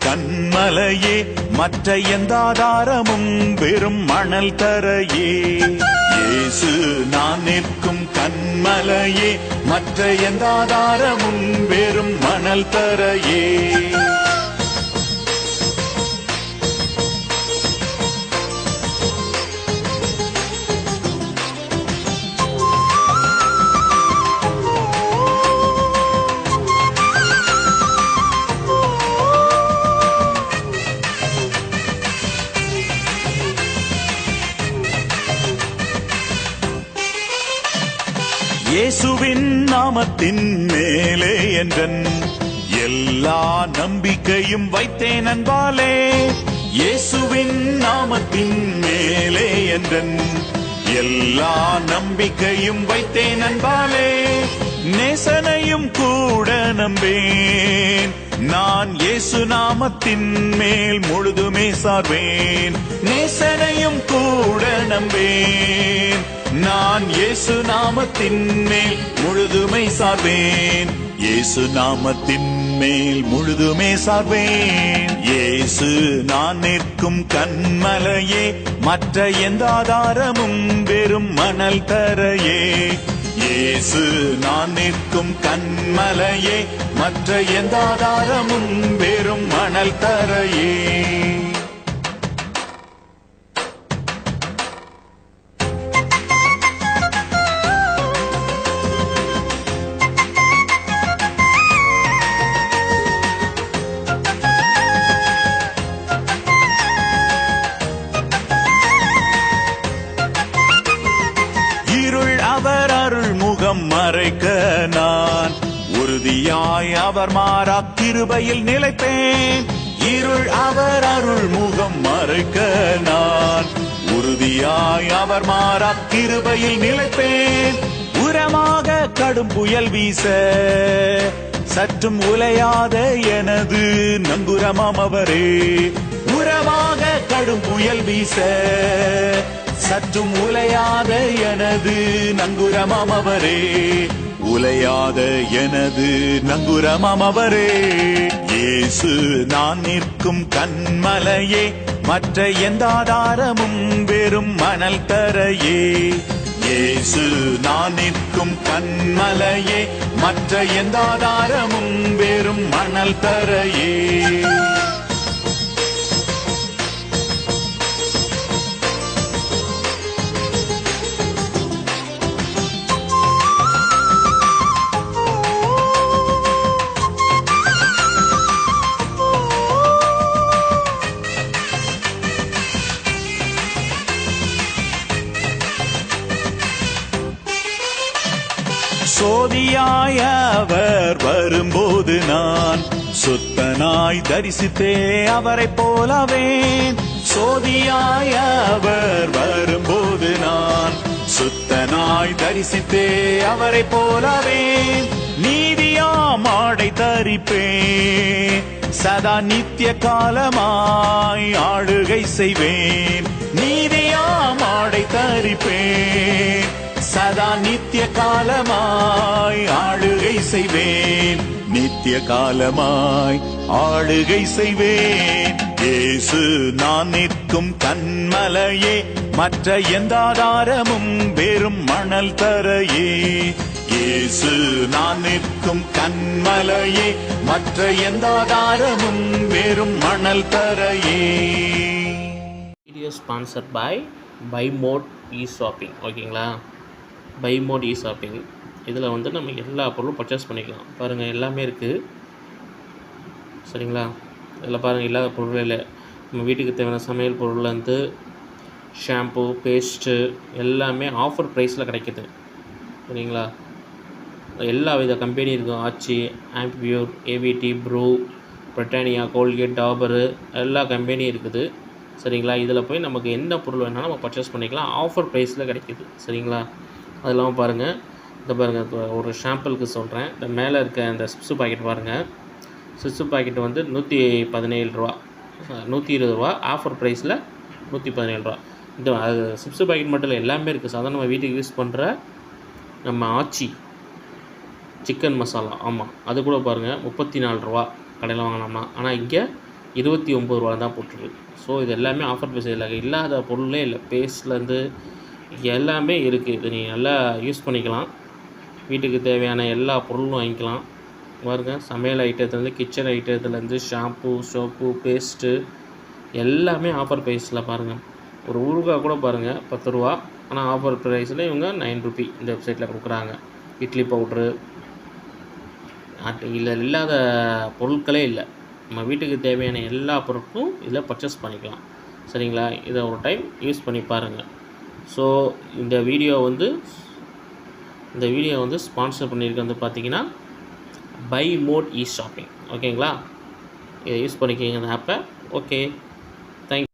கண்மலையே, மற்ற எந்த ஆதாரமும் வெறும் மணல் தரையே. இயேசு நான் நிற்கும் கண்மலையே, மற்ற எந்த ஆதாரமும் வெறும் மணல் தரையே. இயேசுவின் நாமத்தின் மேலே என்றன் எல்லா நம்பிக்கையும் வைத்தேன் அன்பாலே. இயேசுவின் நாமத்தின் மேலே என்றன் எல்லா நம்பிக்கையும் வைத்தேன் அன்பாலே. நேசனையும் கூட நம்பேன், நான் இயேசு நாமத்தின் மேல் முழுதுமே சார்வேன். நேசனையும் கூட நம்பேன், நான் இயேசு நாமத்தின் மேல் முழுதுமை சார்வேன். இயேசு நாமத்தின் மேல் முழுதுமே சார்வேன். இயேசு நான் நிற்கும் கண்மலையே, மற்ற எந்த ஆதாரமும் வெறும் மணல் தரையே. இயேசு நான் நிற்கும் கண்மலையே, மற்ற எந்த ஆதாரமும் வெறும் மணல் தரையே. அவர் அருள் முகம் மறைக்க நான் உறுதியாய் அவர் மாறா கிருபையில் நிலைப்பேன். இருள் அவர் அருள் முகம் மறைக்க நான் உறுதியாய் அவர் மாறா கிருபையில் நிலைப்பேன். உரமாக கடும் புயல் வீச சற்றும் உலையாத எனது நங்குரமாம் அவரே. உரமாக கடும் புயல் வீச சற்றும் உலையாத எனது நங்குரமாம் அவரே. உலையாத எனது நங்குரமாம் அவரே. இயேசு நான் நிற்கும் கண்மலையே, மற்ற எந்த ஆதாரமும் வெறும் மணல் தரையே. இயேசு நான் நிற்கும் கண்மலையே, மற்ற எந்த ஆதாரமும் வெறும் மணல் தரையே. சோதியாய் அவர் வரும்போது நான் சுத்தனாய் தரிசித்தே அவரை போலவேன். சோதியாய் அவர் வரும்போது நான் சுத்தனாய் தரிசித்தே அவரை போலவேன். நீதியாம் ஆடை தரிப்பேன், சதா நித்திய காலமாய் ஆளுகை செய்வேன். நீதியாம் ஆடை தரிப்பேன், சதா நித்திய காலமாய் ஆளுகை செய்வேன். நித்திய காலமாய் ஆளுகை செய்வேன். இயேசு நான் நிற்கும் கண்மலையே, மற்ற எந்த ஆதாரமும் வெறும் மணல் தரையே. இயேசு நான் நிற்கும் கண்மலையே, மற்ற எந்த ஆதாரமும் வெறும் மணல் தரையே. Video sponsor by Mod e-shopping. ஓகேங்களா, பை மோட் இ-ஷாப்பிங். இதில் வந்து நம்ம எல்லா பொருளும் பர்ச்சேஸ் பண்ணிக்கலாம். பாருங்கள், எல்லாமே இருக்குது. சரிங்களா, இதில் பாருங்கள், இல்லாத பொருள் இல்லை. நம்ம வீட்டுக்கு தேவையான சமையல் பொருள்லேருந்து ஷாம்பு, பேஸ்ட்டு எல்லாமே ஆஃபர் ப்ரைஸில் கிடைக்கிது. சரிங்களா, எல்லா வித கம்பெனி இருக்கும். ஆச்சி, ஆம்பியூர், AVT, Bru, Britannia, Colgate, Dabur எல்லா கம்பெனியும் இருக்குது. சரிங்களா, இதில் போய் நமக்கு என்ன பொருள் வேணாலும் நம்ம பர்ச்சேஸ் பண்ணிக்கலாம். ஆஃபர் ப்ரைஸில் கிடைக்கிது. சரிங்களா, அது இல்லாமல் பாருங்கள், இந்த பாருங்கள், ஒரு ஷாம்பிளுக்கு சொல்கிறேன். இந்த மேலே இருக்க இந்த சிப்ஸு பாக்கெட் பாருங்கள். சிப்ஸு பாக்கெட் வந்து 117 ரூபா, 120 ரூபா. ஆஃபர் ப்ரைஸில் 117 ரூபா. இந்த அது சிப்ஸு பாக்கெட் மட்டும் இல்லை, எல்லாமே இருக்குது. சாதாரண நம்ம வீட்டுக்கு யூஸ் பண்ணுற நம்ம ஆச்சி சிக்கன் மசாலா, ஆமாம், அது கூட பாருங்கள் 34 ரூபா கடையில் வாங்கினோம்னா. ஆனால் இங்கே ₹29 தான் போட்டிருக்கு. ஸோ இது எல்லாமே ஆஃபர் ப்ரைஸ். இதில் இல்லாத பொருளே இல்லை. பேஸ்ட்லேருந்து எல்லாமே இருக்குது. இது நீங்கள் நல்லா யூஸ் பண்ணிக்கலாம். வீட்டுக்கு தேவையான எல்லா பொருளும் வாங்கிக்கலாம். பாருங்க, சமையல் ஐட்டத்துலேருந்து கிச்சன் ஐட்டத்துலேருந்து ஷாம்பு, சோப்பு, பேஸ்ட்டு எல்லாமே ஆஃபர் ப்ரைஸில் பாருங்கள். ஒரு ஊறுகாய் கூட பாருங்கள் ₹10. ஆனால் ஆஃபர் ப்ரைஸில் இவங்க ₹9 இந்த வெப்சைட்டில் கொடுக்குறாங்க. இட்லி பவுட்ரு இதில் இல்லாத பொருட்களே இல்லை. நம்ம வீட்டுக்கு தேவையான எல்லா பொருட்களும் இதில் பர்ச்சேஸ் பண்ணிக்கலாம். சரிங்களா? இதை ஒரு டைம் யூஸ் பண்ணி பாருங்கள். ஸோ இந்த வீடியோ வந்து ஸ்பான்சர் பண்ணியிருக்கிறது பார்த்தீங்கன்னா பை மோட் இ ஷாப்பிங். ஓகேங்களா? இதை யூஸ் பண்ணிக்கிங்க இந்த ஆப்பை. Okay, thank you.